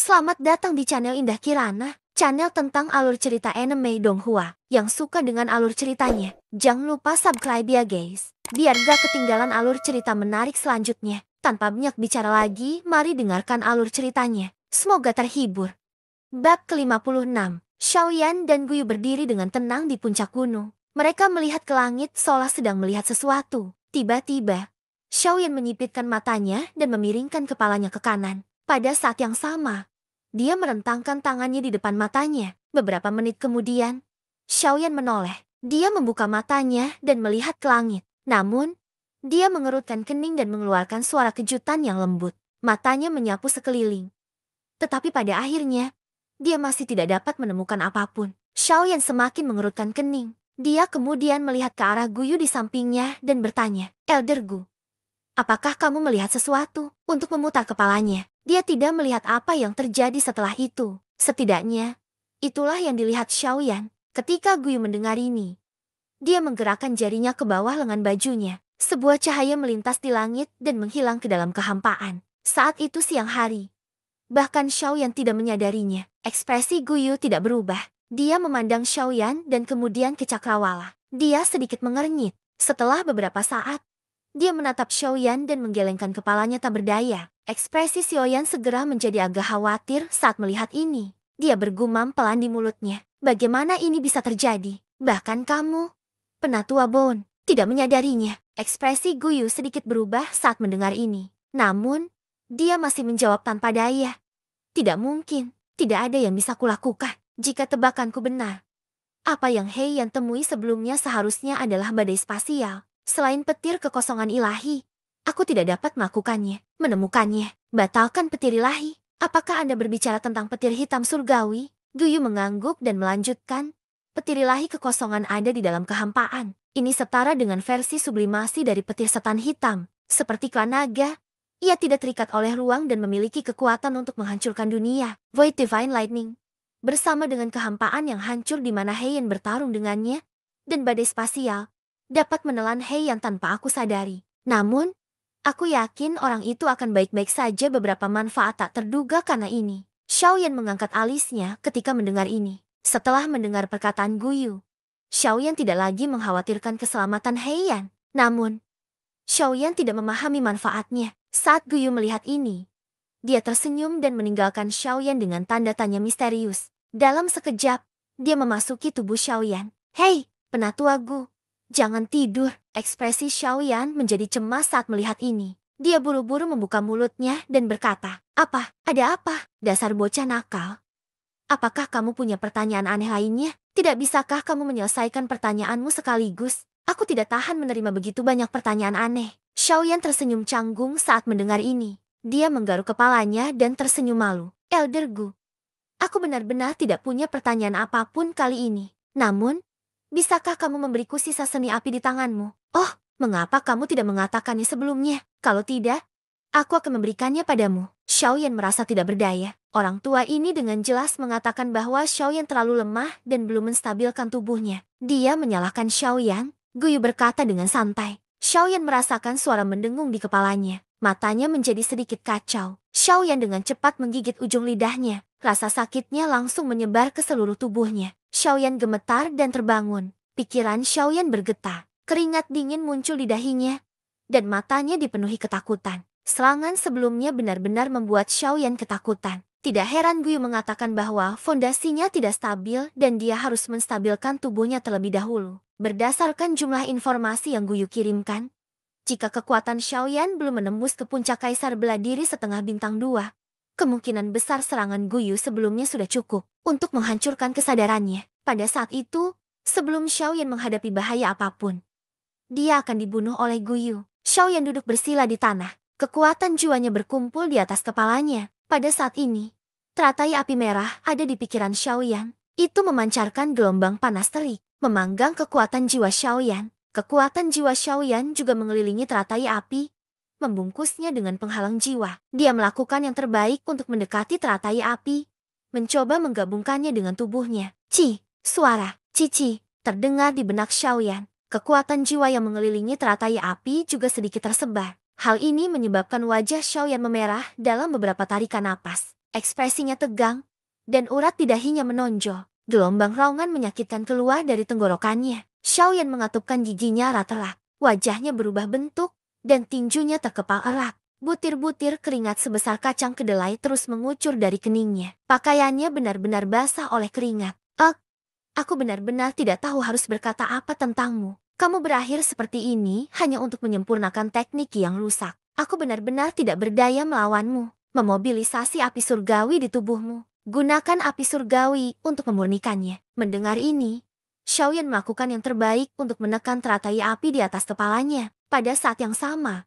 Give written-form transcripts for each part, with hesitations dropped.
Selamat datang di channel Indah Kirana, channel tentang alur cerita anime Donghua. Yang suka dengan alur ceritanya, jangan lupa subscribe ya guys, biar gak ketinggalan alur cerita menarik selanjutnya. Tanpa banyak bicara lagi, mari dengarkan alur ceritanya. Semoga terhibur. Bab ke-56, Xiaoyan dan Guyu berdiri dengan tenang di puncak gunung. Mereka melihat ke langit seolah sedang melihat sesuatu. Tiba-tiba, Xiaoyan menyipitkan matanya dan memiringkan kepalanya ke kanan. Pada saat yang sama, dia merentangkan tangannya di depan matanya. Beberapa menit kemudian, Xiaoyan menoleh. Dia membuka matanya dan melihat ke langit. Namun, dia mengerutkan kening dan mengeluarkan suara kejutan yang lembut. Matanya menyapu sekeliling. Tetapi pada akhirnya, dia masih tidak dapat menemukan apapun. Xiaoyan semakin mengerutkan kening. Dia kemudian melihat ke arah Guyu di sampingnya dan bertanya, "Elder Gu, apakah kamu melihat sesuatu?" Untuk memutar kepalanya, dia tidak melihat apa yang terjadi setelah itu. Setidaknya, itulah yang dilihat Xiaoyan. Ketika Guyu mendengar ini, dia menggerakkan jarinya ke bawah lengan bajunya. Sebuah cahaya melintas di langit dan menghilang ke dalam kehampaan. Saat itu siang hari. Bahkan Xiaoyan tidak menyadarinya. Ekspresi Guyu tidak berubah. Dia memandang Xiaoyan dan kemudian ke cakrawala. Dia sedikit mengernyit. Setelah beberapa saat, dia menatap Xiaoyan dan menggelengkan kepalanya tak berdaya. Ekspresi Xiaoyan segera menjadi agak khawatir saat melihat ini. Dia bergumam pelan di mulutnya. Bagaimana ini bisa terjadi? Bahkan kamu, Penatua Bone, tidak menyadarinya. Ekspresi Guyu sedikit berubah saat mendengar ini. Namun, dia masih menjawab tanpa daya. Tidak mungkin, tidak ada yang bisa kulakukan. Jika tebakanku benar, apa yang Heian temui sebelumnya seharusnya adalah badai spasial. Selain petir kekosongan ilahi, aku tidak dapat melakukannya, menemukannya. Batalkan petir ilahi. Apakah Anda berbicara tentang petir hitam surgawi? Guyu mengangguk dan melanjutkan. Petir ilahi kekosongan ada di dalam kehampaan. Ini setara dengan versi sublimasi dari petir setan hitam. Seperti klan naga, ia tidak terikat oleh ruang dan memiliki kekuatan untuk menghancurkan dunia. Void Divine Lightning. Bersama dengan kehampaan yang hancur di mana Heian bertarung dengannya, dan badai spasial, dapat menelan Heian tanpa aku sadari. Namun, aku yakin orang itu akan baik-baik saja. Beberapa manfaat tak terduga karena ini. Xiaoyan mengangkat alisnya ketika mendengar ini. Setelah mendengar perkataan Guyu, Xiaoyan tidak lagi mengkhawatirkan keselamatan Heian. Namun, Xiaoyan tidak memahami manfaatnya. Saat Guyu melihat ini, dia tersenyum dan meninggalkan Xiaoyan dengan tanda tanya misterius. Dalam sekejap, dia memasuki tubuh Xiaoyan. "Hei, Penatua Gu, jangan tidur." Ekspresi Xiaoyan menjadi cemas saat melihat ini. Dia buru-buru membuka mulutnya dan berkata, "Apa? Ada apa? Dasar bocah nakal. Apakah kamu punya pertanyaan aneh lainnya? Tidak bisakah kamu menyelesaikan pertanyaanmu sekaligus? Aku tidak tahan menerima begitu banyak pertanyaan aneh." Xiaoyan tersenyum canggung saat mendengar ini. Dia menggaruk kepalanya dan tersenyum malu. "Elder Gu, aku benar-benar tidak punya pertanyaan apapun kali ini. Namun, bisakah kamu memberiku sisa seni api di tanganmu?" "Oh, mengapa kamu tidak mengatakannya sebelumnya? Kalau tidak, aku akan memberikannya padamu." Xiaoyan merasa tidak berdaya. Orang tua ini dengan jelas mengatakan bahwa Xiaoyan terlalu lemah dan belum menstabilkan tubuhnya. Dia menyalahkan Xiaoyan. Guyu berkata dengan santai. Xiaoyan merasakan suara mendengung di kepalanya. Matanya menjadi sedikit kacau. Xiaoyan dengan cepat menggigit ujung lidahnya. Rasa sakitnya langsung menyebar ke seluruh tubuhnya. Xiaoyan gemetar dan terbangun. Pikiran Xiaoyan bergetar. Keringat dingin muncul di dahinya. Dan matanya dipenuhi ketakutan. Serangan sebelumnya benar-benar membuat Xiaoyan ketakutan. Tidak heran Guyu mengatakan bahwa fondasinya tidak stabil dan dia harus menstabilkan tubuhnya terlebih dahulu. Berdasarkan jumlah informasi yang Guyu kirimkan, jika kekuatan Xiaoyan belum menembus ke puncak Kaisar Bela Diri setengah bintang 2, kemungkinan besar serangan Guyu sebelumnya sudah cukup untuk menghancurkan kesadarannya. Pada saat itu, sebelum Xiaoyan menghadapi bahaya apapun, dia akan dibunuh oleh Guyu. Xiaoyan duduk bersila di tanah. Kekuatan jiwanya berkumpul di atas kepalanya. Pada saat ini, teratai api merah ada di pikiran Xiaoyan. Itu memancarkan gelombang panas terik, memanggang kekuatan jiwa Xiaoyan. Kekuatan jiwa Xiaoyan juga mengelilingi teratai api, membungkusnya dengan penghalang jiwa. Dia melakukan yang terbaik untuk mendekati teratai api, mencoba menggabungkannya dengan tubuhnya. Suara cici terdengar di benak Xiaoyan. Kekuatan jiwa yang mengelilingi teratai api juga sedikit tersebar. Hal ini menyebabkan wajah Xiaoyan memerah dalam beberapa tarikan napas. Ekspresinya tegang, dan urat di dahinya menonjol. Gelombang raungan menyakitkan keluar dari tenggorokannya. Xiaoyan mengatupkan giginya erat-erat. Wajahnya berubah bentuk, dan tinjunya terkepal erat. Butir-butir keringat sebesar kacang kedelai terus mengucur dari keningnya. Pakaiannya benar-benar basah oleh keringat. Aku benar-benar tidak tahu harus berkata apa tentangmu. Kamu berakhir seperti ini hanya untuk menyempurnakan teknik yang rusak. Aku benar-benar tidak berdaya melawanmu. Memobilisasi api surgawi di tubuhmu. Gunakan api surgawi untuk memurnikannya. Mendengar ini, Xiaoyan melakukan yang terbaik untuk menekan teratai api di atas kepalanya. Pada saat yang sama,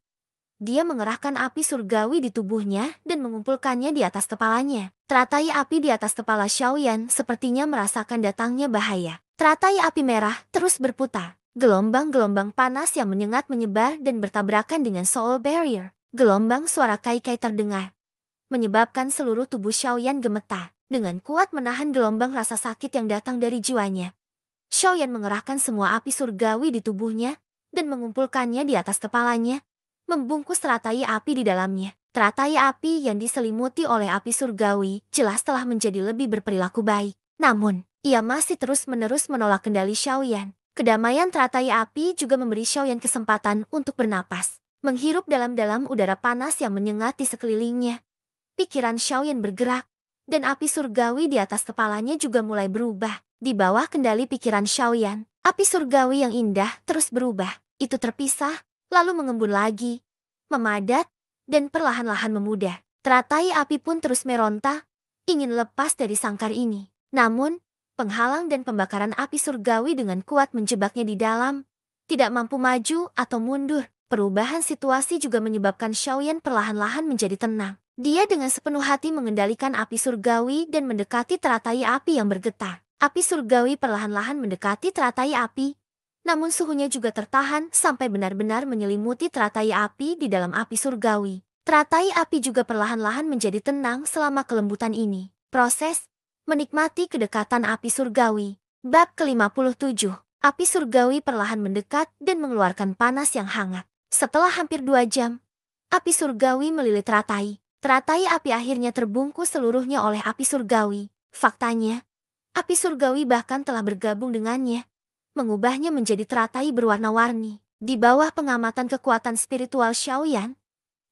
dia mengerahkan api surgawi di tubuhnya dan mengumpulkannya di atas kepalanya. Teratai api di atas kepala Xiaoyan sepertinya merasakan datangnya bahaya. Teratai api merah terus berputar. Gelombang-gelombang panas yang menyengat menyebar dan bertabrakan dengan soul barrier. Gelombang suara kai-kai terdengar, menyebabkan seluruh tubuh Xiaoyan gemetar. Dengan kuat menahan gelombang rasa sakit yang datang dari jiwanya, Xiaoyan mengerahkan semua api surgawi di tubuhnya dan mengumpulkannya di atas kepalanya, membungkus teratai api di dalamnya. Teratai api yang diselimuti oleh api surgawi jelas telah menjadi lebih berperilaku baik. Namun, ia masih terus-menerus menolak kendali Xiaoyan. Kedamaian teratai api juga memberi Xiaoyan kesempatan untuk bernapas, menghirup dalam-dalam udara panas yang menyengat di sekelilingnya. Pikiran Xiaoyan bergerak, dan api surgawi di atas kepalanya juga mulai berubah. Di bawah kendali pikiran Xiaoyan, api surgawi yang indah terus berubah. Itu terpisah, lalu mengembun lagi, memadat, dan perlahan-lahan memudar. Teratai api pun terus meronta, ingin lepas dari sangkar ini. Namun, penghalang dan pembakaran api surgawi dengan kuat menjebaknya di dalam, tidak mampu maju atau mundur. Perubahan situasi juga menyebabkan Xiaoyan perlahan-lahan menjadi tenang. Dia dengan sepenuh hati mengendalikan api surgawi dan mendekati teratai api yang bergetar. Api surgawi perlahan-lahan mendekati teratai api, namun suhunya juga tertahan sampai benar-benar menyelimuti teratai api di dalam api surgawi. Teratai api juga perlahan-lahan menjadi tenang selama kelembutan ini. Proses menikmati kedekatan api surgawi. Bab ke-57. Api surgawi perlahan mendekat dan mengeluarkan panas yang hangat. Setelah hampir 2 jam, api surgawi melilit teratai. Teratai api akhirnya terbungkus seluruhnya oleh api surgawi. Faktanya, api surgawi bahkan telah bergabung dengannya, mengubahnya menjadi teratai berwarna-warni. Di bawah pengamatan kekuatan spiritual Xiaoyan,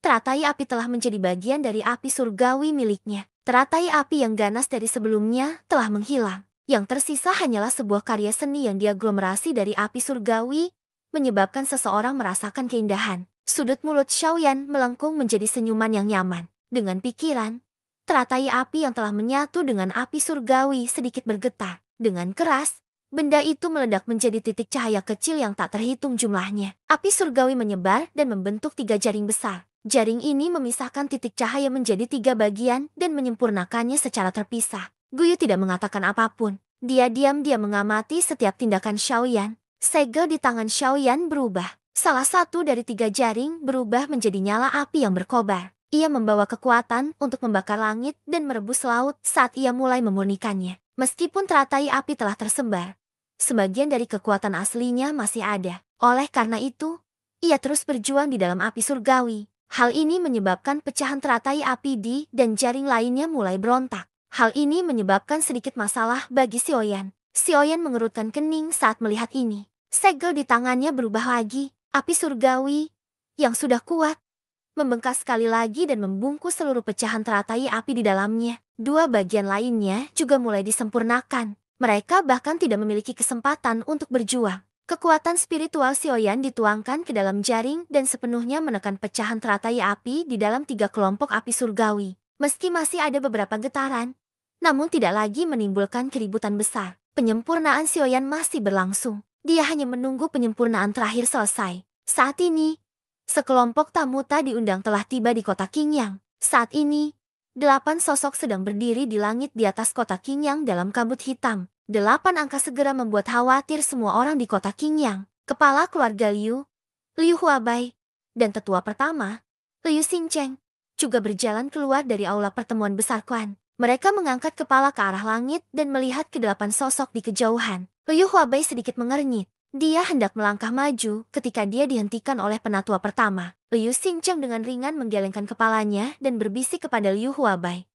teratai api telah menjadi bagian dari api surgawi miliknya. Teratai api yang ganas dari sebelumnya telah menghilang. Yang tersisa hanyalah sebuah karya seni yang diaglomerasi dari api surgawi, menyebabkan seseorang merasakan keindahan. Sudut mulut Xiaoyan melengkung menjadi senyuman yang nyaman. Dengan pikiran, teratai api yang telah menyatu dengan api surgawi sedikit bergetar. Dengan keras, benda itu meledak menjadi titik cahaya kecil yang tak terhitung jumlahnya. Api surgawi menyebar dan membentuk 3 jaring besar. Jaring ini memisahkan titik cahaya menjadi 3 bagian dan menyempurnakannya secara terpisah. Guyu tidak mengatakan apapun. Dia diam-diam mengamati setiap tindakan Xiaoyan. Segel di tangan Xiaoyan berubah. Salah satu dari 3 jaring berubah menjadi nyala api yang berkobar. Ia membawa kekuatan untuk membakar langit dan merebus laut saat ia mulai memurnikannya. Meskipun teratai api telah tersebar, sebagian dari kekuatan aslinya masih ada. Oleh karena itu, ia terus berjuang di dalam api surgawi. Hal ini menyebabkan pecahan teratai api di dan jaring lainnya mulai berontak. Hal ini menyebabkan sedikit masalah bagi Xiaoyan. Xiaoyan mengerutkan kening saat melihat ini. Segel di tangannya berubah lagi. Api surgawi yang sudah kuat membengkak sekali lagi dan membungkus seluruh pecahan teratai api di dalamnya. 2 bagian lainnya juga mulai disempurnakan. Mereka bahkan tidak memiliki kesempatan untuk berjuang. Kekuatan spiritual Xiaoyan dituangkan ke dalam jaring dan sepenuhnya menekan pecahan teratai api di dalam 3 kelompok api surgawi. Meski masih ada beberapa getaran, namun tidak lagi menimbulkan keributan besar. Penyempurnaan Xiaoyan masih berlangsung. Dia hanya menunggu penyempurnaan terakhir selesai. Saat ini, sekelompok tamuta diundang telah tiba di kota Qingyang. Saat ini, 8 sosok sedang berdiri di langit di atas kota Qingyang dalam kabut hitam. 8 angka segera membuat khawatir semua orang di kota Qingyang. Kepala keluarga Liu, Liu Huabai, dan tetua pertama, Liu Xingcheng, juga berjalan keluar dari aula pertemuan besar klan. Mereka mengangkat kepala ke arah langit dan melihat ke 8 sosok di kejauhan. Liu Huabai sedikit mengernyit. Dia hendak melangkah maju ketika dia dihentikan oleh penatua pertama. Liu Xingcheng dengan ringan menggelengkan kepalanya dan berbisik kepada Liu Huabai.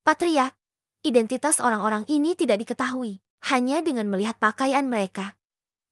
Patriark, identitas orang-orang ini tidak diketahui. Hanya dengan melihat pakaian mereka.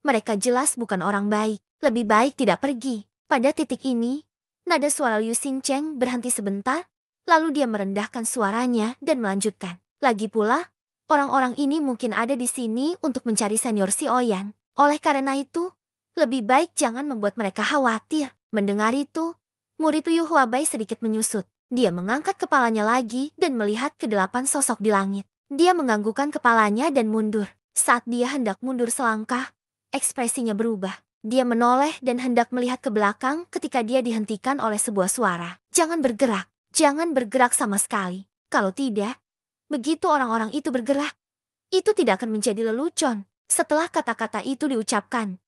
Mereka jelas bukan orang baik. Lebih baik tidak pergi. Pada titik ini, nada suara Liu Xingcheng berhenti sebentar, lalu dia merendahkan suaranya dan melanjutkan. Lagi pula, orang-orang ini mungkin ada di sini untuk mencari senior Xiaoyan. Oleh karena itu, lebih baik jangan membuat mereka khawatir. Mendengar itu, murid Liu Huabai sedikit menyusut. Dia mengangkat kepalanya lagi dan melihat ke 8 sosok di langit. Dia menganggukkan kepalanya dan mundur. Saat dia hendak mundur selangkah, ekspresinya berubah. Dia menoleh dan hendak melihat ke belakang ketika dia dihentikan oleh sebuah suara. Jangan bergerak, jangan bergerak sama sekali. Kalau tidak, begitu orang-orang itu bergerak, itu tidak akan menjadi lelucon. Setelah kata-kata itu diucapkan,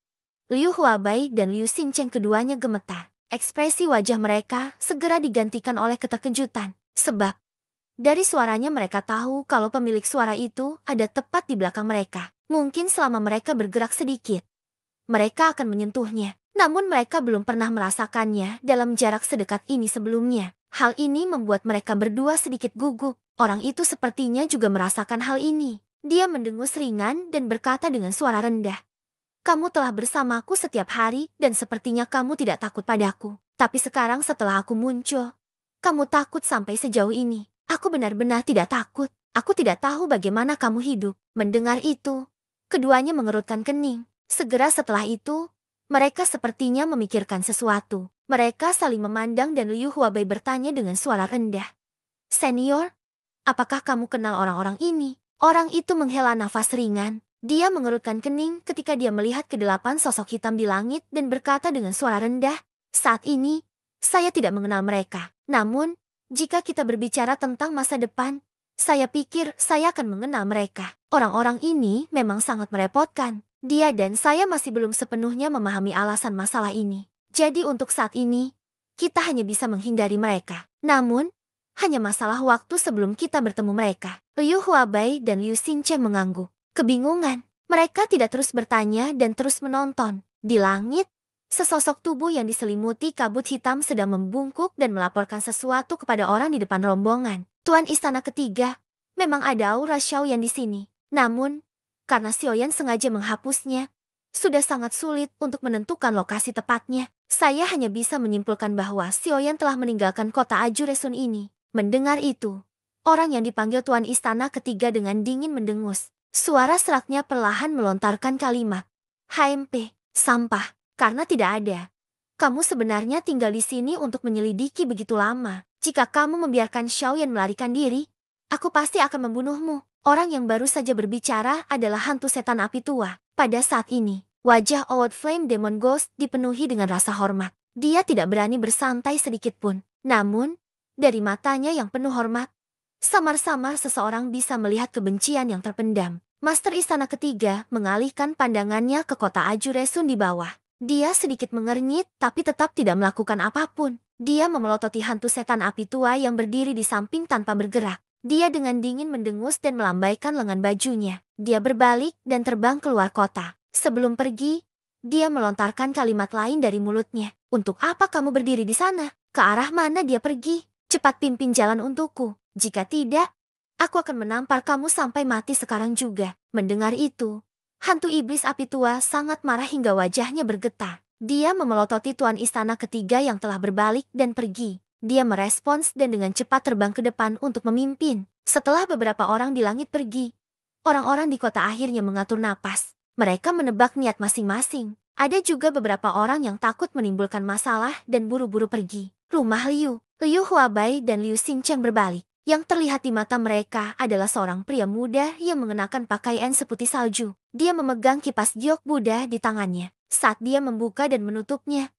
Liu Huabai dan Liu Xingcheng keduanya gemetar. Ekspresi wajah mereka segera digantikan oleh keterkejutan. Sebab, dari suaranya mereka tahu kalau pemilik suara itu ada tepat di belakang mereka. Mungkin selama mereka bergerak sedikit, mereka akan menyentuhnya. Namun mereka belum pernah merasakannya dalam jarak sedekat ini sebelumnya. Hal ini membuat mereka berdua sedikit gugup. Orang itu sepertinya juga merasakan hal ini. Dia mendengus ringan dan berkata dengan suara rendah. Kamu telah bersamaku setiap hari dan sepertinya kamu tidak takut padaku. Tapi sekarang setelah aku muncul, kamu takut sampai sejauh ini. Aku benar-benar tidak takut. Aku tidak tahu bagaimana kamu hidup. Mendengar itu, keduanya mengerutkan kening. Segera setelah itu, mereka sepertinya memikirkan sesuatu. Mereka saling memandang dan Liu Huabai bertanya dengan suara rendah. Senior, apakah kamu kenal orang-orang ini? Orang itu menghela nafas ringan. Dia mengerutkan kening ketika dia melihat ke 8 sosok hitam di langit dan berkata dengan suara rendah, saat ini, saya tidak mengenal mereka. Namun, jika kita berbicara tentang masa depan, saya pikir saya akan mengenal mereka. Orang-orang ini memang sangat merepotkan. Dia dan saya masih belum sepenuhnya memahami alasan masalah ini. Jadi untuk saat ini, kita hanya bisa menghindari mereka. Namun, hanya masalah waktu sebelum kita bertemu mereka. Liu Huabai dan Liu Xingcheng mengangguk. Kebingungan. Mereka tidak terus bertanya dan terus menonton. Di langit, sesosok tubuh yang diselimuti kabut hitam sedang membungkuk dan melaporkan sesuatu kepada orang di depan rombongan. Tuan Istana Ketiga, memang ada aura Xiaoyan di sini. Namun, karena Xiaoyan sengaja menghapusnya, sudah sangat sulit untuk menentukan lokasi tepatnya. Saya hanya bisa menyimpulkan bahwa Xiaoyan telah meninggalkan kota Ajuresun ini. Mendengar itu, orang yang dipanggil Tuan Istana Ketiga dengan dingin mendengus. Suara seraknya perlahan melontarkan kalimat. HMP, sampah. Karena tidak ada. Kamu sebenarnya tinggal di sini untuk menyelidiki begitu lama. Jika kamu membiarkan Xiaoyan melarikan diri, aku pasti akan membunuhmu. Orang yang baru saja berbicara adalah hantu setan api tua. Pada saat ini, wajah Old Flame Demon Ghost dipenuhi dengan rasa hormat. Dia tidak berani bersantai sedikit pun. Namun, dari matanya yang penuh hormat, samar-samar seseorang bisa melihat kebencian yang terpendam. Master Istana Ketiga mengalihkan pandangannya ke kota Ajuresun di bawah. Dia sedikit mengernyit tapi tetap tidak melakukan apapun. Dia memelototi hantu setan api tua yang berdiri di samping tanpa bergerak. Dia dengan dingin mendengus dan melambaikan lengan bajunya. Dia berbalik dan terbang keluar kota. Sebelum pergi, dia melontarkan kalimat lain dari mulutnya. Untuk apa kamu berdiri di sana? Ke arah mana dia pergi? Cepat pimpin jalan untukku. Jika tidak, aku akan menampar kamu sampai mati sekarang juga. Mendengar itu, hantu iblis api tua sangat marah hingga wajahnya bergetar. Dia memelototi Tuan Istana Ketiga yang telah berbalik dan pergi. Dia merespons dan dengan cepat terbang ke depan untuk memimpin. Setelah beberapa orang di langit pergi, orang-orang di kota akhirnya mengatur napas. Mereka menebak niat masing-masing. Ada juga beberapa orang yang takut menimbulkan masalah dan buru-buru pergi. Rumah Liu Huabai dan Liu Xingcheng berbalik. Yang terlihat di mata mereka adalah seorang pria muda yang mengenakan pakaian seputih salju. Dia memegang kipas giok Buddha di tangannya. Saat dia membuka dan menutupnya,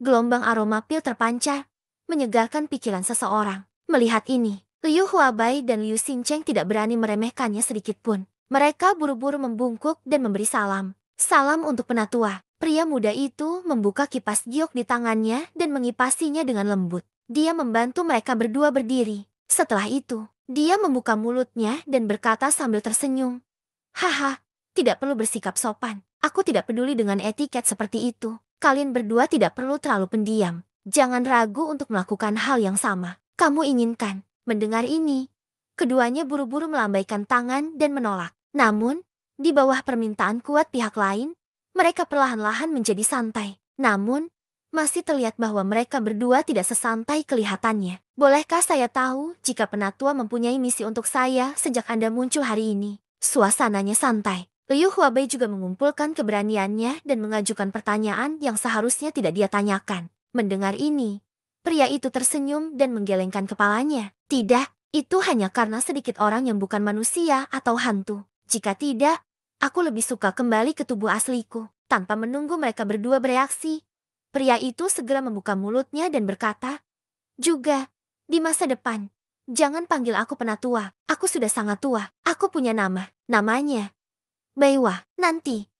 gelombang aroma pil terpancar, menyegarkan pikiran seseorang. Melihat ini, Liu Huabai dan Liu Xingcheng tidak berani meremehkannya sedikit pun. Mereka buru-buru membungkuk dan memberi salam. Salam untuk penatua. Pria muda itu membuka kipas giok di tangannya dan mengipasinya dengan lembut. Dia membantu mereka berdua berdiri. Setelah itu, dia membuka mulutnya dan berkata sambil tersenyum. Haha, tidak perlu bersikap sopan. Aku tidak peduli dengan etiket seperti itu. Kalian berdua tidak perlu terlalu pendiam. Jangan ragu untuk melakukan hal yang sama. Kamu inginkan. Mendengar ini, Keduanya buru-buru melambaikan tangan dan menolak. Namun, di bawah permintaan kuat pihak lain, mereka perlahan-lahan menjadi santai. Namun, masih terlihat bahwa mereka berdua tidak sesantai kelihatannya. Bolehkah saya tahu jika Penatua mempunyai misi untuk saya sejak Anda muncul hari ini? Suasananya santai. Liu Huabei juga mengumpulkan keberaniannya dan mengajukan pertanyaan yang seharusnya tidak dia tanyakan. Mendengar ini, pria itu tersenyum dan menggelengkan kepalanya. Tidak, itu hanya karena sedikit orang yang bukan manusia atau hantu. Jika tidak, aku lebih suka kembali ke tubuh asliku. Tanpa menunggu mereka berdua bereaksi, pria itu segera membuka mulutnya dan berkata, juga, di masa depan, jangan panggil aku Penatua. Aku sudah sangat tua. Aku punya nama. Namanya Baiwa. Nanti,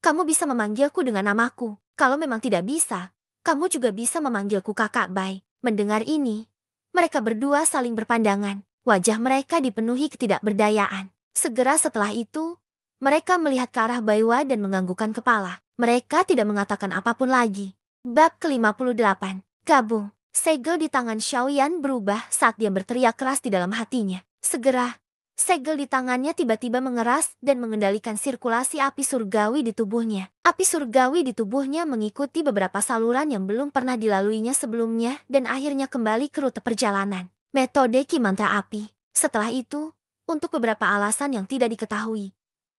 kamu bisa memanggilku dengan namaku. Kalau memang tidak bisa, kamu juga bisa memanggilku Kakak Bai. Mendengar ini, mereka berdua saling berpandangan. Wajah mereka dipenuhi ketidakberdayaan. Segera setelah itu, mereka melihat ke arah Baiwa dan menganggukkan kepala. Mereka tidak mengatakan apapun lagi. Bab ke-58. Gabung. Segel di tangan Xiaoyan berubah saat dia berteriak keras di dalam hatinya. Segera, segel di tangannya tiba-tiba mengeras dan mengendalikan sirkulasi api surgawi di tubuhnya. Api surgawi di tubuhnya mengikuti beberapa saluran yang belum pernah dilaluinya sebelumnya dan akhirnya kembali ke rute perjalanan. Metode Ki Mantra Api. Setelah itu, untuk beberapa alasan yang tidak diketahui,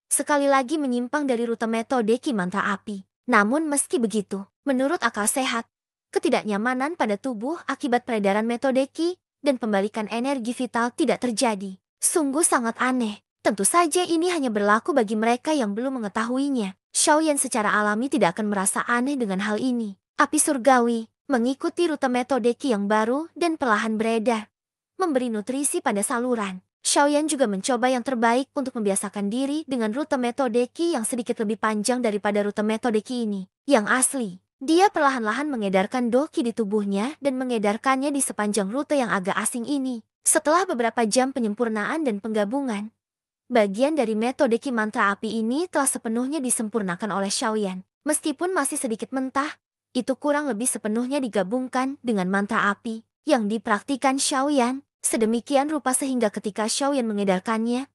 sekali lagi menyimpang dari rute metode Ki Mantra Api. Namun meski begitu, menurut akal sehat, ketidaknyamanan pada tubuh akibat peredaran metode Ki dan pembalikan energi vital tidak terjadi. Sungguh sangat aneh. Tentu saja ini hanya berlaku bagi mereka yang belum mengetahuinya. Xiaoyan secara alami tidak akan merasa aneh dengan hal ini. Api surgawi mengikuti rute metode Ki yang baru dan perlahan beredar, memberi nutrisi pada saluran. Xiaoyan juga mencoba yang terbaik untuk membiasakan diri dengan rute metode Ki yang sedikit lebih panjang daripada rute metode Ki ini, yang asli. Dia perlahan-lahan mengedarkan doki di tubuhnya dan mengedarkannya di sepanjang rute yang agak asing ini. Setelah beberapa jam penyempurnaan dan penggabungan, bagian dari metode Ki Mantra Api ini telah sepenuhnya disempurnakan oleh Xiaoyan. Meskipun masih sedikit mentah, itu kurang lebih sepenuhnya digabungkan dengan mantra api yang dipraktikan Xiaoyan. Sedemikian rupa sehingga ketika Xiaoyan mengedarkannya,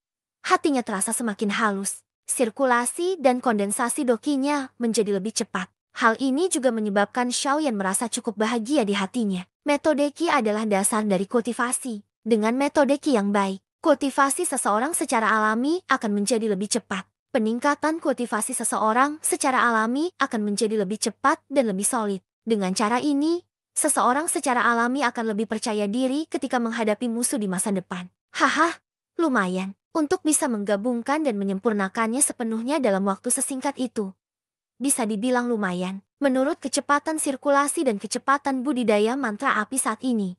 hatinya terasa semakin halus. Sirkulasi dan kondensasi dokinya menjadi lebih cepat. Hal ini juga menyebabkan Xiaoyan merasa cukup bahagia di hatinya. Metode Ki adalah dasar dari kultivasi. Dengan metode Ki yang baik, kultivasi seseorang secara alami akan menjadi lebih cepat. Peningkatan kultivasi seseorang secara alami akan menjadi lebih cepat dan lebih solid. Dengan cara ini, seseorang secara alami akan lebih percaya diri ketika menghadapi musuh di masa depan. Haha, lumayan. Untuk bisa menggabungkan dan menyempurnakannya sepenuhnya dalam waktu sesingkat itu, bisa dibilang lumayan. Menurut kecepatan sirkulasi dan kecepatan budidaya mantra api saat ini,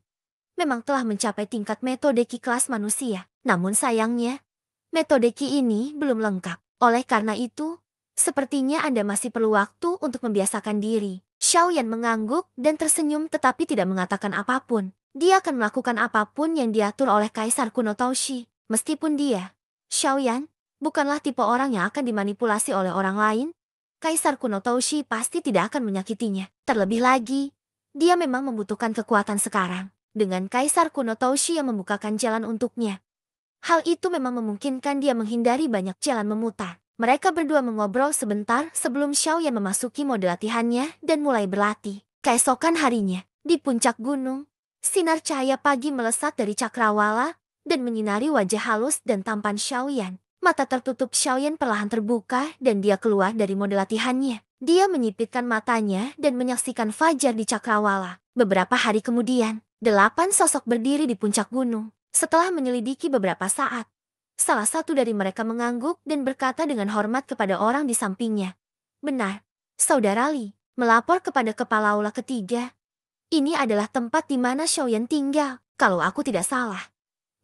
memang telah mencapai tingkat metode Ki kelas manusia. Namun sayangnya, metode Ki ini belum lengkap. Oleh karena itu, sepertinya Anda masih perlu waktu untuk membiasakan diri. Xiaoyan mengangguk dan tersenyum tetapi tidak mengatakan apapun. Dia akan melakukan apapun yang diatur oleh Kaisar Kuno Taushi. Meskipun dia, Xiaoyan, bukanlah tipe orang yang akan dimanipulasi oleh orang lain, Kaisar Kuno Taushi pasti tidak akan menyakitinya. Terlebih lagi, dia memang membutuhkan kekuatan sekarang. Dengan Kaisar Kuno Taushi yang membukakan jalan untuknya, hal itu memang memungkinkan dia menghindari banyak jalan memutar. Mereka berdua mengobrol sebentar sebelum Xiaoyan memasuki mode latihannya dan mulai berlatih. Keesokan harinya, di puncak gunung, sinar cahaya pagi melesat dari cakrawala dan menyinari wajah halus dan tampan Xiaoyan. Mata tertutup Xiaoyan perlahan terbuka dan dia keluar dari mode latihannya. Dia menyipitkan matanya dan menyaksikan fajar di cakrawala. Beberapa hari kemudian, 8 sosok berdiri di puncak gunung. Setelah menyelidiki beberapa saat, salah satu dari mereka mengangguk dan berkata dengan hormat kepada orang di sampingnya. Benar, Saudara Li, melapor kepada kepala aula ketiga. Ini adalah tempat di mana Xiaoyan tinggal. Kalau aku tidak salah,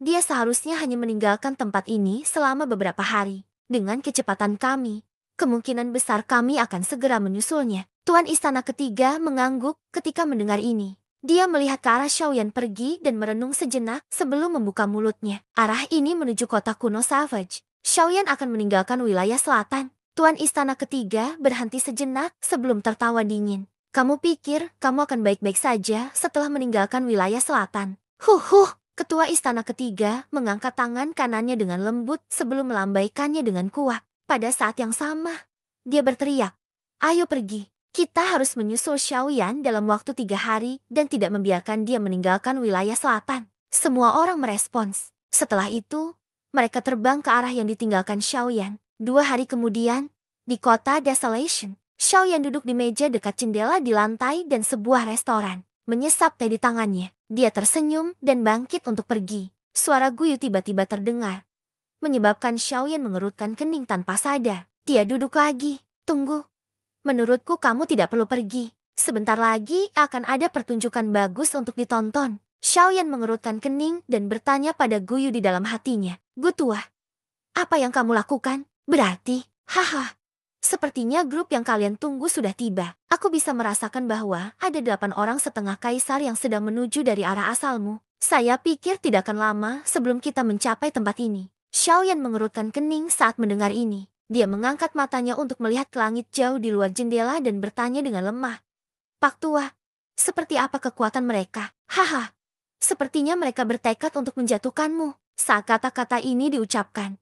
dia seharusnya hanya meninggalkan tempat ini selama beberapa hari. Dengan kecepatan kami, kemungkinan besar kami akan segera menyusulnya. Tuan Istana Ketiga mengangguk ketika mendengar ini. Dia melihat ke arah Xiaoyan pergi dan merenung sejenak sebelum membuka mulutnya. Arah ini menuju kota kuno Savage. Xiaoyan akan meninggalkan wilayah selatan. Tuan Istana Ketiga berhenti sejenak sebelum tertawa dingin. Kamu pikir kamu akan baik-baik saja setelah meninggalkan wilayah selatan? Ketua istana ketiga mengangkat tangan kanannya dengan lembut sebelum melambaikannya dengan kuat. Pada saat yang sama, dia berteriak, "Ayo pergi. Kita harus menyusul Xiaoyan dalam waktu 3 hari dan tidak membiarkan dia meninggalkan wilayah selatan." Semua orang merespons. Setelah itu, mereka terbang ke arah yang ditinggalkan Xiaoyan. 2 hari kemudian, di kota Desolation, Xiaoyan duduk di meja dekat jendela di lantai dan sebuah restoran. Menyesap teh di tangannya, dia tersenyum dan bangkit untuk pergi. Suara guyu tiba-tiba terdengar, menyebabkan Xiaoyan mengerutkan kening tanpa sadar. Dia duduk lagi. "Tunggu. Menurutku kamu tidak perlu pergi. Sebentar lagi akan ada pertunjukan bagus untuk ditonton." Xiaoyan mengerutkan kening dan bertanya pada guyu di dalam hatinya, "Gu tua, apa yang kamu lakukan? Berarti, haha. Sepertinya grup yang kalian tunggu sudah tiba. Aku bisa merasakan bahwa ada 8 orang setengah kaisar yang sedang menuju dari arah asalmu. Saya pikir tidak akan lama sebelum kita mencapai tempat ini." Xiaoyan mengerutkan kening saat mendengar ini. Dia mengangkat matanya untuk melihat ke langit jauh di luar jendela dan bertanya dengan lemah, "Pak Tua, seperti apa kekuatan mereka?" "Haha, sepertinya mereka bertekad untuk menjatuhkanmu." Saat kata-kata ini diucapkan,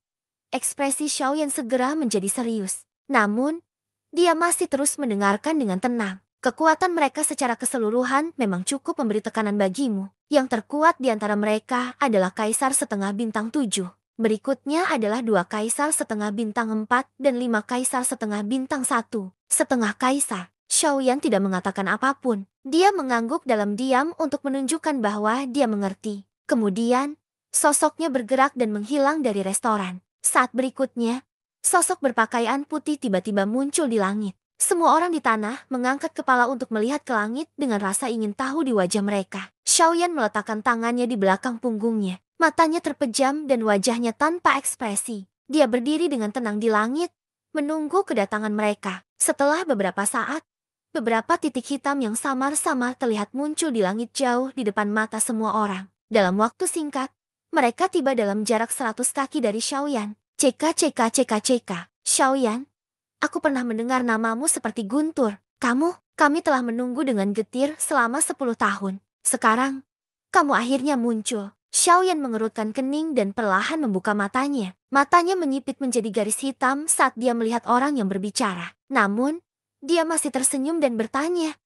ekspresi Xiaoyan segera menjadi serius. Namun, dia masih terus mendengarkan dengan tenang. "Kekuatan mereka secara keseluruhan memang cukup memberi tekanan bagimu. Yang terkuat di antara mereka adalah Kaisar setengah bintang 7. Berikutnya adalah 2 Kaisar setengah bintang 4 dan 5 Kaisar setengah bintang 1. Setengah Kaisar." Xiaoyan tidak mengatakan apapun. Dia mengangguk dalam diam untuk menunjukkan bahwa dia mengerti. Kemudian, sosoknya bergerak dan menghilang dari restoran. Saat berikutnya, sosok berpakaian putih tiba-tiba muncul di langit. Semua orang di tanah mengangkat kepala untuk melihat ke langit dengan rasa ingin tahu di wajah mereka. Xiaoyan meletakkan tangannya di belakang punggungnya. Matanya terpejam dan wajahnya tanpa ekspresi. Dia berdiri dengan tenang di langit, menunggu kedatangan mereka. Setelah beberapa saat, beberapa titik hitam yang samar-samar terlihat muncul di langit jauh di depan mata semua orang. Dalam waktu singkat, mereka tiba dalam jarak 100 kaki dari Xiaoyan. "CK. Xiaoyan, aku pernah mendengar namamu seperti Guntur. Kami telah menunggu dengan getir selama 10 tahun. Sekarang, kamu akhirnya muncul." Xiaoyan mengerutkan kening dan perlahan membuka matanya. Matanya menyipit menjadi garis hitam saat dia melihat orang yang berbicara. Namun, dia masih tersenyum dan bertanya,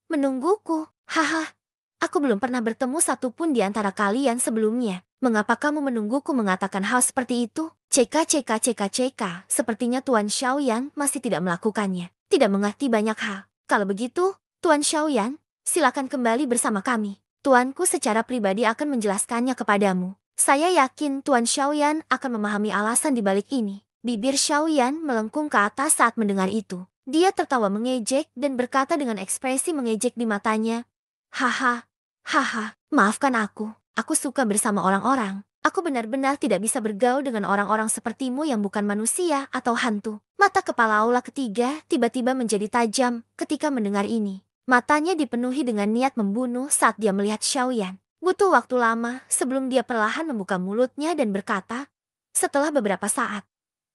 "Menungguku? Haha, aku belum pernah bertemu satupun di antara kalian sebelumnya. Mengapa kamu menungguku mengatakan hal seperti itu?" CK. Sepertinya Tuan Xiaoyan masih tidak melakukannya. Tidak mengerti banyak hal. "Kalau begitu, Tuan Xiaoyan, silakan kembali bersama kami. Tuanku secara pribadi akan menjelaskannya kepadamu." Saya yakin Tuan Xiaoyan akan memahami alasan di balik ini. Bibir Xiaoyan melengkung ke atas saat mendengar itu. Dia tertawa mengejek dan berkata dengan ekspresi mengejek di matanya, "Haha, maafkan aku. Aku suka bersama orang-orang. Aku benar-benar tidak bisa bergaul dengan orang-orang sepertimu yang bukan manusia atau hantu." Mata kepala aula ketiga tiba-tiba menjadi tajam ketika mendengar ini. Matanya dipenuhi dengan niat membunuh saat dia melihat Xiaoyan. Butuh waktu lama sebelum dia perlahan membuka mulutnya dan berkata, setelah beberapa saat,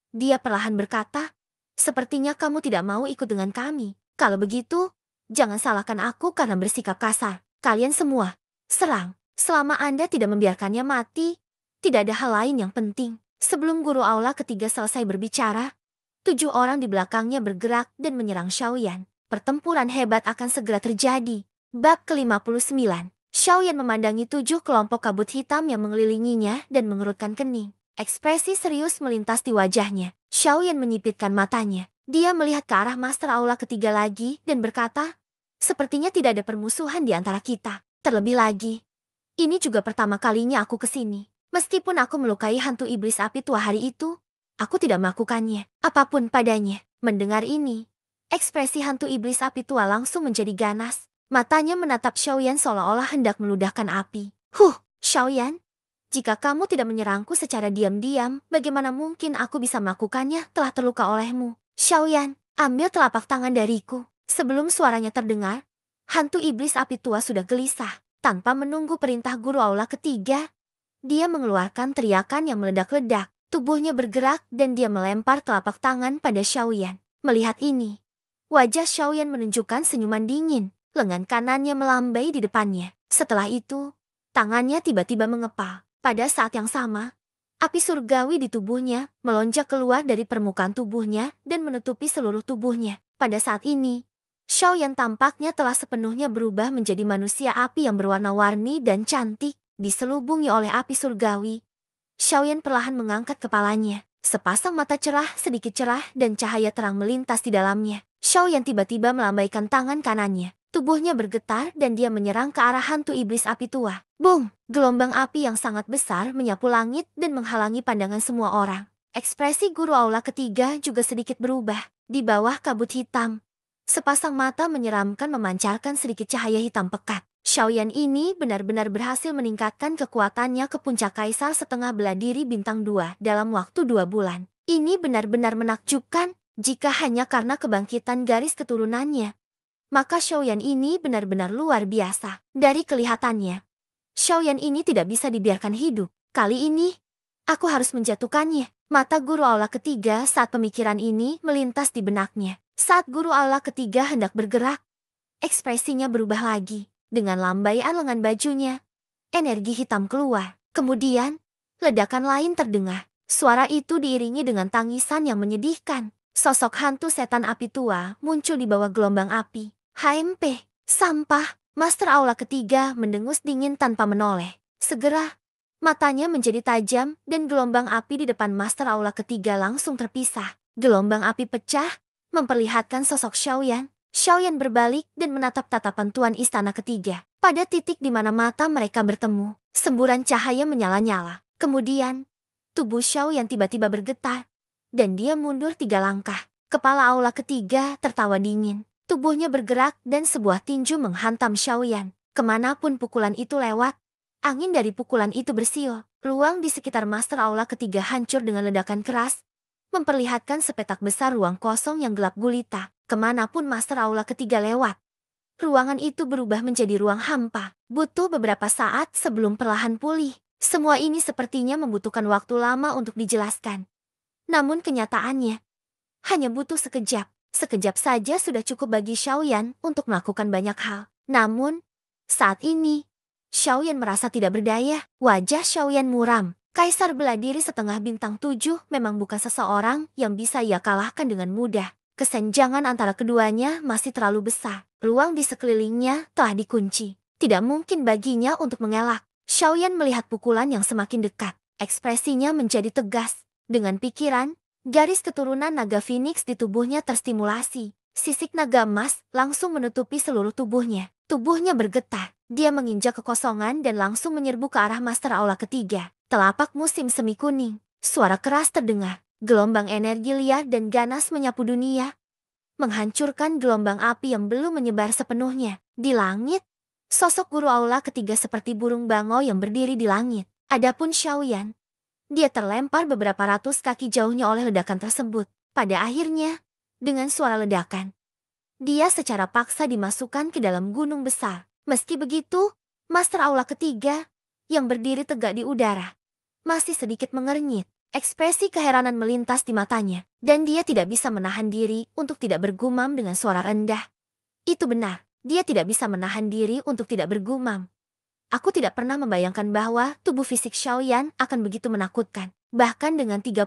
dia perlahan berkata, "Sepertinya kamu tidak mau ikut dengan kami. Kalau begitu, jangan salahkan aku karena bersikap kasar. Kalian semua, serang. Selama Anda tidak membiarkannya mati, tidak ada hal lain yang penting." Sebelum guru aula ketiga selesai berbicara, 7 orang di belakangnya bergerak dan menyerang Xiaoyan. Pertempuran hebat akan segera terjadi. Bab ke-59. Xiaoyan memandangi 7 kelompok kabut hitam yang mengelilinginya dan mengerutkan kening. Ekspresi serius melintas di wajahnya. Xiaoyan menyipitkan matanya. Dia melihat ke arah master aula ketiga lagi dan berkata, "Sepertinya tidak ada permusuhan di antara kita. Terlebih lagi, ini juga pertama kalinya aku ke sini. Meskipun aku melukai hantu iblis api tua hari itu, aku tidak melakukannya apapun padanya." Mendengar ini, ekspresi hantu iblis api tua langsung menjadi ganas. Matanya menatap Xiaoyan seolah-olah hendak meludahkan api. Xiaoyan, jika kamu tidak menyerangku secara diam-diam, bagaimana mungkin aku bisa melakukannya telah terluka olehmu? Xiaoyan, ambil telapak tangan dariku." Sebelum suaranya terdengar, hantu iblis api tua sudah gelisah. Tanpa menunggu perintah guru aula ketiga, dia mengeluarkan teriakan yang meledak-ledak. Tubuhnya bergerak dan dia melempar telapak tangan pada Xiaoyan. Melihat ini, wajah Xiaoyan menunjukkan senyuman dingin. Lengan kanannya melambai di depannya. Setelah itu, Tangannya tiba-tiba mengepal. Pada saat yang sama, api surgawi di tubuhnya melonjak keluar dari permukaan tubuhnya dan menutupi seluruh tubuhnya. Pada saat ini, Xiaoyan tampaknya telah sepenuhnya berubah menjadi manusia api yang berwarna-warni dan cantik, diselubungi oleh api surgawi. Xiaoyan perlahan mengangkat kepalanya. Sepasang mata cerah, sedikit cerah, dan cahaya terang melintas di dalamnya. Xiaoyan tiba-tiba melambaikan tangan kanannya. Tubuhnya bergetar dan dia menyerang ke arah hantu iblis api tua. Bung! Gelombang api yang sangat besar menyapu langit dan menghalangi pandangan semua orang. Ekspresi guru aula ketiga juga sedikit berubah. Di bawah kabut hitam, sepasang mata menyeramkan memancarkan sedikit cahaya hitam pekat. Xiaoyan ini benar-benar berhasil meningkatkan kekuatannya ke puncak kaisar setengah bela diri bintang 2 dalam waktu 2 bulan. Ini benar-benar menakjubkan. Jika hanya karena kebangkitan garis keturunannya, maka Xiaoyan ini benar-benar luar biasa. Dari kelihatannya, Xiaoyan ini tidak bisa dibiarkan hidup. Kali ini, aku harus menjatuhkannya. Mata guru aula ketiga saat pemikiran ini melintas di benaknya. Saat guru aula ketiga hendak bergerak, ekspresinya berubah lagi. Dengan lambaian lengan bajunya, energi hitam keluar. Kemudian, ledakan lain terdengar. Suara itu diiringi dengan tangisan yang menyedihkan. Sosok hantu setan api tua muncul di bawah gelombang api. HMP, sampah. Master aula ketiga mendengus dingin tanpa menoleh. Segera, matanya menjadi tajam dan gelombang api di depan Master aula ketiga langsung terpisah. Gelombang api pecah, memperlihatkan sosok Xiaoyan. Xiaoyan berbalik dan menatap tatapan tuan istana ketiga. Pada titik di mana mata mereka bertemu, semburan cahaya menyala-nyala. Kemudian, tubuh Xiaoyan tiba-tiba bergetar, dan dia mundur 3 langkah. Kepala aula ketiga tertawa dingin. Tubuhnya bergerak dan sebuah tinju menghantam Xiaoyan. Kemanapun pukulan itu lewat, angin dari pukulan itu bersiul. Ruang di sekitar Master aula ketiga hancur dengan ledakan keras, memperlihatkan sepetak besar ruang kosong yang gelap gulita. Kemanapun Master aula ketiga lewat, ruangan itu berubah menjadi ruang hampa. Butuh beberapa saat sebelum perlahan pulih. Semua ini sepertinya membutuhkan waktu lama untuk dijelaskan. Namun kenyataannya, hanya butuh sekejap. Sekejap saja sudah cukup bagi Xiaoyan untuk melakukan banyak hal. Namun, saat ini, Xiaoyan merasa tidak berdaya. Wajah Xiaoyan muram. Kaisar bela diri setengah bintang 7 memang bukan seseorang yang bisa ia kalahkan dengan mudah. Kesenjangan antara keduanya masih terlalu besar. Ruang di sekelilingnya telah dikunci. Tidak mungkin baginya untuk mengelak. Xiaoyan melihat pukulan yang semakin dekat. Ekspresinya menjadi tegas. Dengan pikiran, garis keturunan naga Phoenix di tubuhnya terstimulasi. Sisik naga emas langsung menutupi seluruh tubuhnya. Tubuhnya bergetar. Dia menginjak kekosongan dan langsung menyerbu ke arah Master aula ketiga. Telapak musim semi kuning. Suara keras terdengar. Gelombang energi liar dan ganas menyapu dunia, menghancurkan gelombang api yang belum menyebar sepenuhnya. Di langit, sosok guru aula ketiga seperti burung bangau yang berdiri di langit. Adapun Xiaoyan, dia terlempar beberapa ratus kaki jauhnya oleh ledakan tersebut. Pada akhirnya, dengan suara ledakan, dia secara paksa dimasukkan ke dalam gunung besar. Meski begitu, Master aula ketiga, yang berdiri tegak di udara, masih sedikit mengernyit. Ekspresi keheranan melintas di matanya, dan dia tidak bisa menahan diri untuk tidak bergumam dengan suara rendah. Itu benar, dia tidak bisa menahan diri untuk tidak bergumam. Aku tidak pernah membayangkan bahwa tubuh fisik Xiaoyan akan begitu menakutkan. Bahkan dengan 30%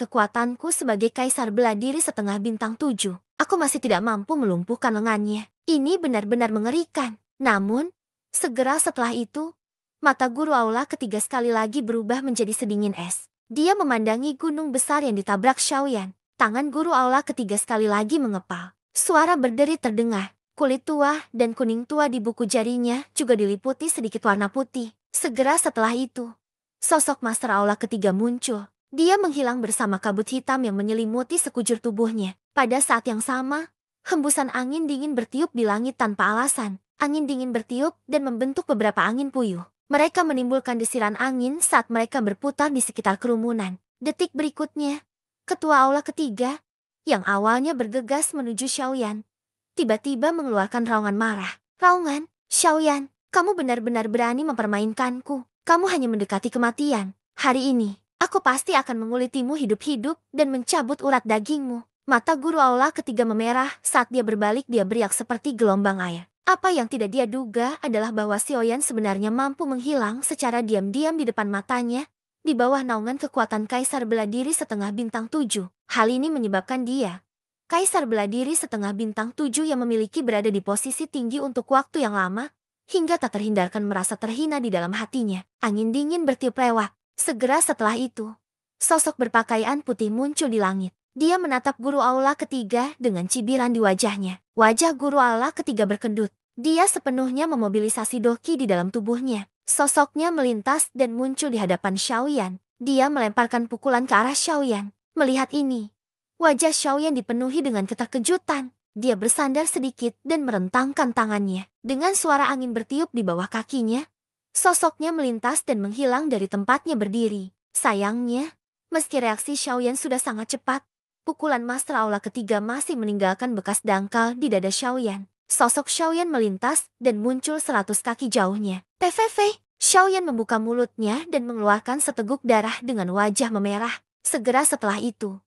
kekuatanku sebagai kaisar bela diri setengah bintang 7, aku masih tidak mampu melumpuhkan lengannya. Ini benar-benar mengerikan. Namun, segera setelah itu, mata guru aula ketiga sekali lagi berubah menjadi sedingin es. Dia memandangi gunung besar yang ditabrak Xiaoyan. Tangan guru aula ketiga sekali lagi mengepal. Suara berderit terdengar. Kulit tua dan kuning tua di buku jarinya juga diliputi sedikit warna putih. Segera setelah itu, sosok Master aula ketiga muncul. Dia menghilang bersama kabut hitam yang menyelimuti sekujur tubuhnya. Pada saat yang sama, hembusan angin dingin bertiup di langit tanpa alasan. Angin dingin bertiup dan membentuk beberapa angin puyuh. Mereka menimbulkan desiran angin saat mereka berputar di sekitar kerumunan. Detik berikutnya, ketua aula ketiga, yang awalnya bergegas menuju Xiaoyan, tiba-tiba mengeluarkan raungan marah. Raungan, Xiaoyan, kamu benar-benar berani mempermainkanku. Kamu hanya mendekati kematian. Hari ini, aku pasti akan mengulitimu hidup-hidup dan mencabut urat dagingmu. Mata guru aula ketiga memerah saat dia berbalik dia beriak seperti gelombang air. Apa yang tidak dia duga adalah bahwa Xiaoyan sebenarnya mampu menghilang secara diam-diam di depan matanya, di bawah naungan kekuatan Kaisar Bela Diri Setengah Bintang 7. Hal ini menyebabkan dia, Kaisar Bela Diri Setengah Bintang 7 yang memiliki berada di posisi tinggi untuk waktu yang lama, hingga tak terhindarkan merasa terhina di dalam hatinya. Angin dingin bertiup lewat. Segera setelah itu, sosok berpakaian putih muncul di langit. Dia menatap guru aula ketiga dengan cibiran di wajahnya. Wajah guru aula ketiga berkedut. Dia sepenuhnya memobilisasi doki di dalam tubuhnya. Sosoknya melintas dan muncul di hadapan Xiaoyan. Dia melemparkan pukulan ke arah Xiaoyan. Melihat ini, wajah Xiaoyan dipenuhi dengan keterkejutan. Dia bersandar sedikit dan merentangkan tangannya. Dengan suara angin bertiup di bawah kakinya, sosoknya melintas dan menghilang dari tempatnya berdiri. Sayangnya, meski reaksi Xiaoyan sudah sangat cepat, pukulan Master Aula ketiga masih meninggalkan bekas dangkal di dada Xiaoyan. Sosok Xiaoyan melintas dan muncul 100 kaki jauhnya. TVV, Xiaoyan membuka mulutnya dan mengeluarkan seteguk darah dengan wajah memerah. Segera setelah itu,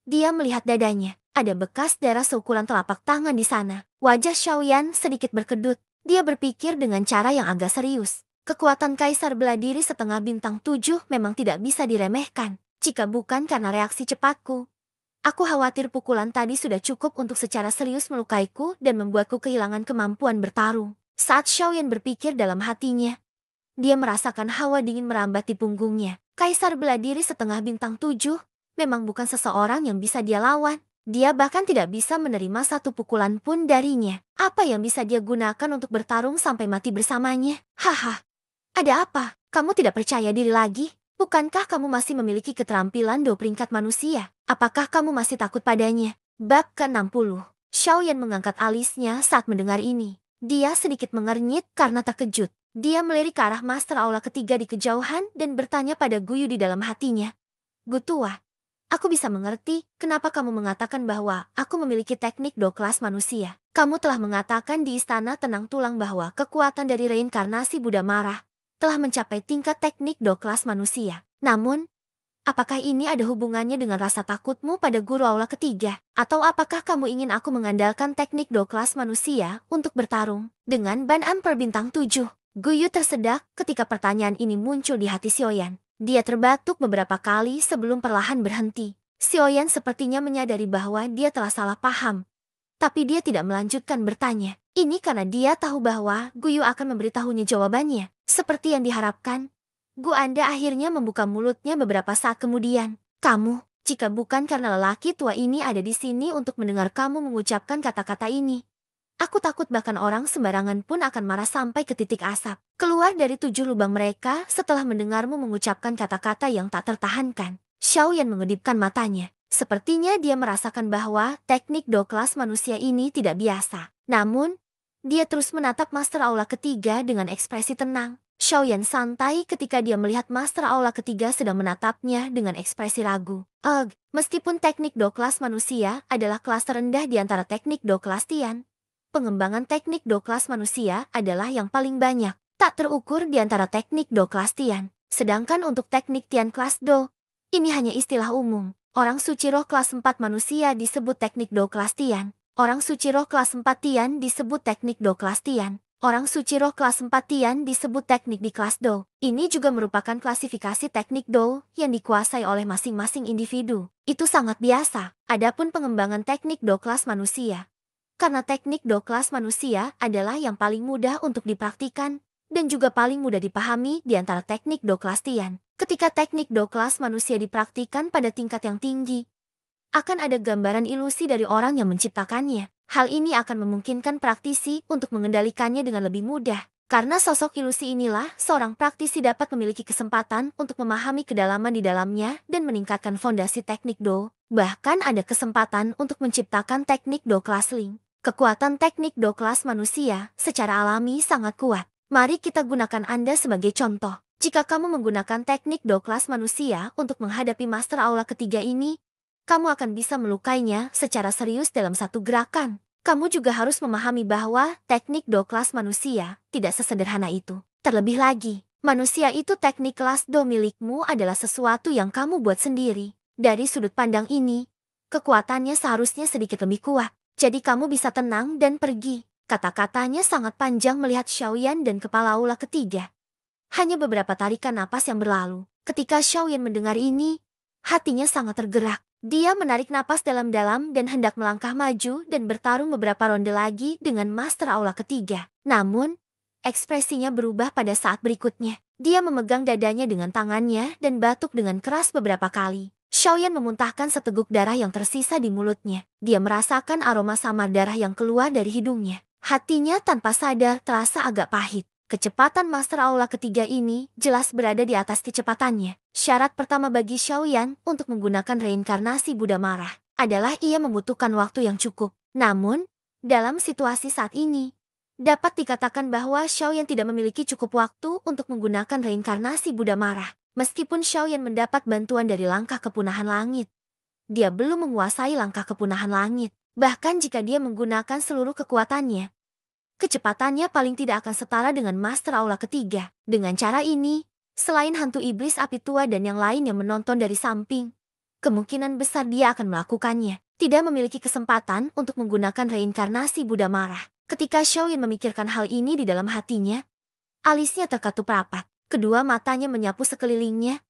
dia melihat dadanya. Ada bekas darah seukuran telapak tangan di sana. Wajah Xiaoyan sedikit berkedut. Dia berpikir dengan cara yang agak serius. Kekuatan Kaisar Bela Diri Setengah Bintang 7 memang tidak bisa diremehkan. Jika bukan karena reaksi cepatku, aku khawatir pukulan tadi sudah cukup untuk secara serius melukaiku dan membuatku kehilangan kemampuan bertarung. Saat Xiaoyan berpikir dalam hatinya, dia merasakan hawa dingin merambat di punggungnya. Kaisar Bela Diri Setengah Bintang 7 memang bukan seseorang yang bisa dia lawan. Dia bahkan tidak bisa menerima satu pukulan pun darinya. Apa yang bisa dia gunakan untuk bertarung sampai mati bersamanya? Haha, ada apa? Kamu tidak percaya diri lagi? Bukankah kamu masih memiliki keterampilan do peringkat manusia? Apakah kamu masih takut padanya? Bab ke-60. Xiaoyan mengangkat alisnya saat mendengar ini. Dia sedikit mengernyit karena terkejut. Dia melirik ke arah Master Aula ketiga di kejauhan dan bertanya pada Guyu di dalam hatinya. Gutua, aku bisa mengerti kenapa kamu mengatakan bahwa aku memiliki teknik do kelas manusia. Kamu telah mengatakan di Istana Tenang Tulang bahwa kekuatan dari reinkarnasi Buddha Marah telah mencapai tingkat teknik do kelas manusia. Namun, apakah ini ada hubungannya dengan rasa takutmu pada guru aula ketiga? Atau apakah kamu ingin aku mengandalkan teknik do kelas manusia untuk bertarung dengan Ban Emperor Bintang 7? Guyu tersedak ketika pertanyaan ini muncul di hati Xiaoyan. Dia terbatuk beberapa kali sebelum perlahan berhenti. Xiaoyan sepertinya menyadari bahwa dia telah salah paham. Tapi dia tidak melanjutkan bertanya. Ini karena dia tahu bahwa Guyu akan memberitahunya jawabannya. Seperti yang diharapkan, Gu Anda akhirnya membuka mulutnya beberapa saat kemudian. Kamu, jika bukan karena lelaki tua ini ada di sini untuk mendengar kamu mengucapkan kata-kata ini, aku takut bahkan orang sembarangan pun akan marah sampai ke titik asap. Keluar dari 7 lubang mereka setelah mendengarmu mengucapkan kata-kata yang tak tertahankan. Xiaoyan mengedipkan matanya. Sepertinya dia merasakan bahwa teknik do kelas manusia ini tidak biasa. Namun, dia terus menatap Master Aula ketiga dengan ekspresi tenang. Xiaoyan santai ketika dia melihat Master Aula ketiga sedang menatapnya dengan ekspresi ragu. Meskipun teknik do kelas manusia adalah kelas terendah di antara teknik do kelas Tian, pengembangan teknik do kelas manusia adalah yang paling banyak, tak terukur di antara teknik do kelas Tian. Sedangkan untuk teknik Tian kelas do, ini hanya istilah umum. Orang suci roh kelas 4 manusia disebut teknik do kelas Tian. Orang suci roh kelas 4 Tian disebut teknik do kelas Tian. Orang suci roh kelas 4 Tian disebut teknik di kelas do. Ini juga merupakan klasifikasi teknik do yang dikuasai oleh masing-masing individu. Itu sangat biasa. Adapun pengembangan teknik do kelas manusia, karena teknik do kelas manusia adalah yang paling mudah untuk dipraktikkan dan juga paling mudah dipahami di antara teknik do kelas Tian. Ketika teknik do kelas manusia dipraktikkan pada tingkat yang tinggi, akan ada gambaran ilusi dari orang yang menciptakannya. Hal ini akan memungkinkan praktisi untuk mengendalikannya dengan lebih mudah. Karena sosok ilusi inilah, seorang praktisi dapat memiliki kesempatan untuk memahami kedalaman di dalamnya dan meningkatkan fondasi teknik do. Bahkan ada kesempatan untuk menciptakan teknik do kelas Ling. Kekuatan teknik do kelas manusia secara alami sangat kuat. Mari kita gunakan Anda sebagai contoh. Jika kamu menggunakan teknik do kelas manusia untuk menghadapi Master Aula ketiga ini, kamu akan bisa melukainya secara serius dalam satu gerakan. Kamu juga harus memahami bahwa teknik do kelas manusia tidak sesederhana itu. Terlebih lagi, manusia itu teknik kelas do milikmu adalah sesuatu yang kamu buat sendiri. Dari sudut pandang ini, kekuatannya seharusnya sedikit lebih kuat. Jadi kamu bisa tenang dan pergi. Kata-katanya sangat panjang melihat Xiaoyan dan kepala aula ketiga. Hanya beberapa tarikan napas yang berlalu. Ketika Xiaoyan mendengar ini, hatinya sangat tergerak. Dia menarik napas dalam-dalam dan hendak melangkah maju dan bertarung beberapa ronde lagi dengan master aula ketiga. Namun, ekspresinya berubah pada saat berikutnya. Dia memegang dadanya dengan tangannya dan batuk dengan keras beberapa kali. Xiaoyan memuntahkan seteguk darah yang tersisa di mulutnya. Dia merasakan aroma samar darah yang keluar dari hidungnya. Hatinya tanpa sadar terasa agak pahit. Kecepatan master aula ketiga ini jelas berada di atas kecepatannya. Syarat pertama bagi Xiaoyan untuk menggunakan reinkarnasi Buddha marah adalah ia membutuhkan waktu yang cukup. Namun, dalam situasi saat ini, dapat dikatakan bahwa Xiaoyan tidak memiliki cukup waktu untuk menggunakan reinkarnasi Buddha marah. Meskipun Xiaoyan mendapat bantuan dari langkah kepunahan langit, dia belum menguasai langkah kepunahan langit. Bahkan jika dia menggunakan seluruh kekuatannya, kecepatannya paling tidak akan setara dengan master aula ketiga. Dengan cara ini, selain hantu iblis api tua dan yang lain yang menonton dari samping, kemungkinan besar dia akan melakukannya. Tidak memiliki kesempatan untuk menggunakan reinkarnasi Buddha marah. Ketika Xiaoyan memikirkan hal ini di dalam hatinya, alisnya terkatup rapat. Kedua matanya menyapu sekelilingnya,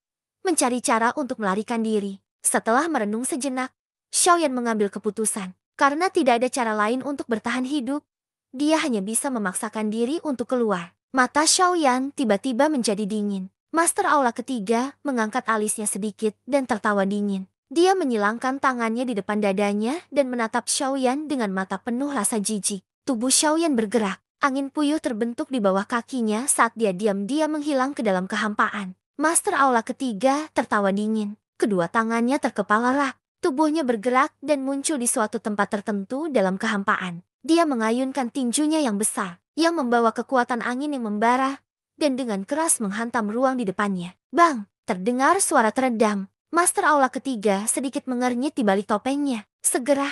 mencari cara untuk melarikan diri. Setelah merenung sejenak, Xiaoyan mengambil keputusan. Karena tidak ada cara lain untuk bertahan hidup, dia hanya bisa memaksakan diri untuk keluar. Mata Xiaoyan tiba-tiba menjadi dingin. Master aula ketiga mengangkat alisnya sedikit dan tertawa dingin. Dia menyilangkan tangannya di depan dadanya dan menatap Xiaoyan dengan mata penuh rasa jijik. Tubuh Xiaoyan bergerak. Angin puyuh terbentuk di bawah kakinya saat dia diam-diam menghilang ke dalam kehampaan. Master aula ketiga tertawa dingin. Kedua tangannya terkepal erat. Tubuhnya bergerak dan muncul di suatu tempat tertentu dalam kehampaan. Dia mengayunkan tinjunya yang besar, yang membawa kekuatan angin yang membara, dan dengan keras menghantam ruang di depannya. Bang! Terdengar suara teredam. Master aula ketiga sedikit mengernyit di balik topengnya. Segera,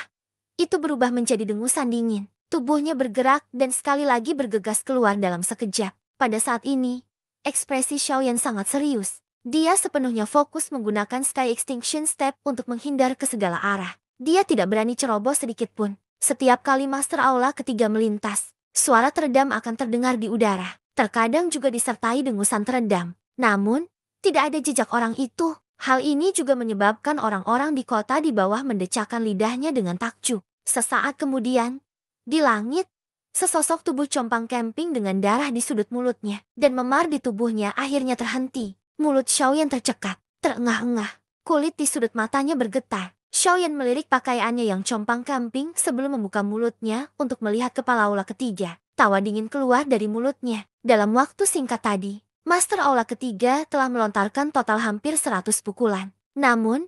itu berubah menjadi dengusan dingin. Tubuhnya bergerak dan sekali lagi bergegas keluar dalam sekejap. Pada saat ini, ekspresi Xiaoyan sangat serius. Dia sepenuhnya fokus menggunakan Sky Extinction Step untuk menghindar ke segala arah. Dia tidak berani ceroboh sedikit pun. Setiap kali master aula ketiga melintas, suara teredam akan terdengar di udara. Terkadang juga disertai dengusan teredam. Namun, tidak ada jejak orang itu. Hal ini juga menyebabkan orang-orang di kota di bawah mendecakkan lidahnya dengan takjub. Sesaat kemudian, di langit, sesosok tubuh compang camping dengan darah di sudut mulutnya dan memar di tubuhnya akhirnya terhenti. Mulut Xiaoyan tercekat, terengah-engah. Kulit di sudut matanya bergetar. Xiaoyan melirik pakaiannya yang compang-camping sebelum membuka mulutnya untuk melihat kepala aula ketiga. Tawa dingin keluar dari mulutnya. Dalam waktu singkat tadi, master aula ketiga telah melontarkan total hampir 100 pukulan. Namun,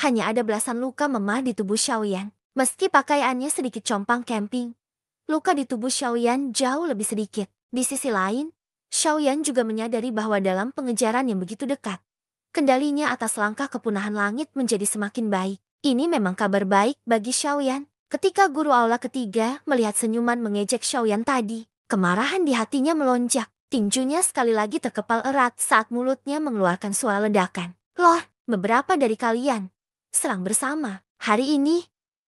hanya ada belasan luka memar di tubuh Xiaoyan. Meski pakaiannya sedikit compang-camping, luka di tubuh Xiaoyan jauh lebih sedikit. Di sisi lain, Xiaoyan juga menyadari bahwa dalam pengejaran yang begitu dekat, kendalinya atas langkah kepunahan langit menjadi semakin baik. Ini memang kabar baik bagi Xiaoyan. Ketika guru aula ketiga melihat senyuman mengejek Xiaoyan tadi, kemarahan di hatinya melonjak. Tinjunya sekali lagi terkepal erat saat mulutnya mengeluarkan suara ledakan. Lord, beberapa dari kalian serang bersama. Hari ini,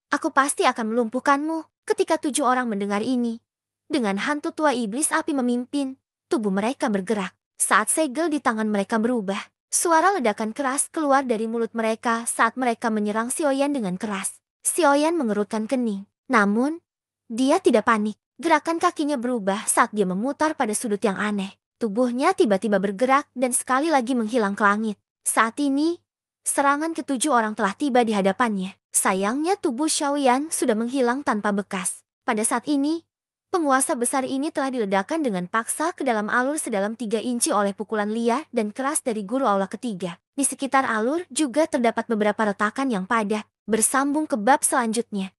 aku pasti akan melumpuhkanmu. Ketika 7 orang mendengar ini, dengan hantu tua iblis api memimpin, tubuh mereka bergerak. Saat segel di tangan mereka berubah, suara ledakan keras keluar dari mulut mereka saat mereka menyerang Xiaoyan dengan keras. Xiaoyan mengerutkan kening. Namun, dia tidak panik. Gerakan kakinya berubah saat dia memutar pada sudut yang aneh. Tubuhnya tiba-tiba bergerak dan sekali lagi menghilang ke langit. Saat ini, serangan ke-7 orang telah tiba di hadapannya. Sayangnya tubuh Xiaoyan sudah menghilang tanpa bekas. Pada saat ini, penguasa besar ini telah diledakkan dengan paksa ke dalam alur sedalam 3 inci oleh pukulan liar dan keras dari guru aula ketiga. Di sekitar alur juga terdapat beberapa retakan yang padat, bersambung ke bab selanjutnya.